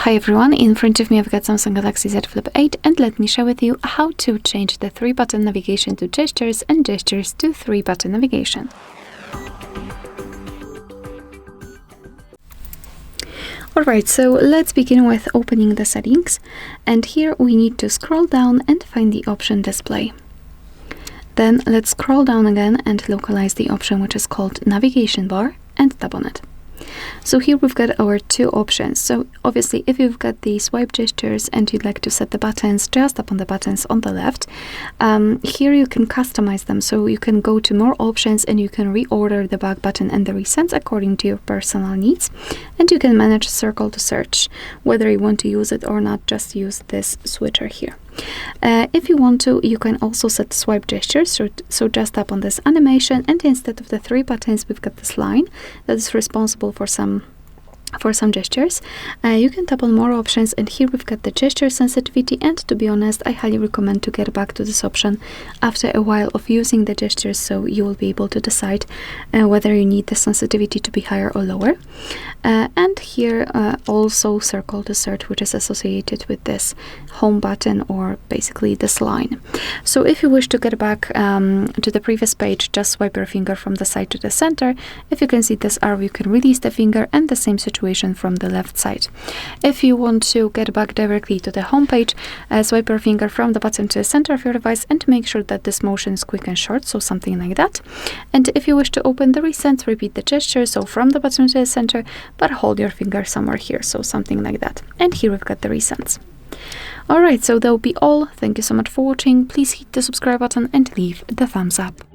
Hi everyone, in front of me I've got Samsung Galaxy Z Flip 8 and let me share with you how to change the 3-button navigation to gestures and gestures to 3-button navigation. Alright, so let's begin with opening the settings, and here we need to scroll down and find the option display. Then let's scroll down again and localize the option which is called navigation bar and tap on it. So here we've got our two options. So obviously if you've got the swipe gestures and you'd like to set the buttons, just tap on the buttons on the left. Here you can customize them, so you can go to more options and you can reorder the back button and the recents according to your personal needs, and you can manage circle to search, whether you want to use it or not. Just use this switcher here. If you want to, you can also set swipe gestures, so just tap on this animation, and instead of the 3 buttons we've got this line that is responsible for some gestures. You can tap on more options, and here we've got the gesture sensitivity, and to be honest, I highly recommend to get back to this option after a while of using the gestures, so you will be able to decide whether you need the sensitivity to be higher or lower. And here also circle to search, which is associated with this home button, or basically this line. So if you wish to get back to the previous page, just swipe your finger from the side to the center. If you can see this arrow, you can release the finger, and the same situation from the left side. If you want to get back directly to the home page, swipe your finger from the button to the center of your device and make sure that this motion is quick and short, so something like that. And if you wish to open the recent, repeat the gesture, so from the button to the center, but hold your finger somewhere here, so something like that. And here we've got the recents. Alright, so that will be all. Thank you so much for watching. Please hit the subscribe button and leave the thumbs up.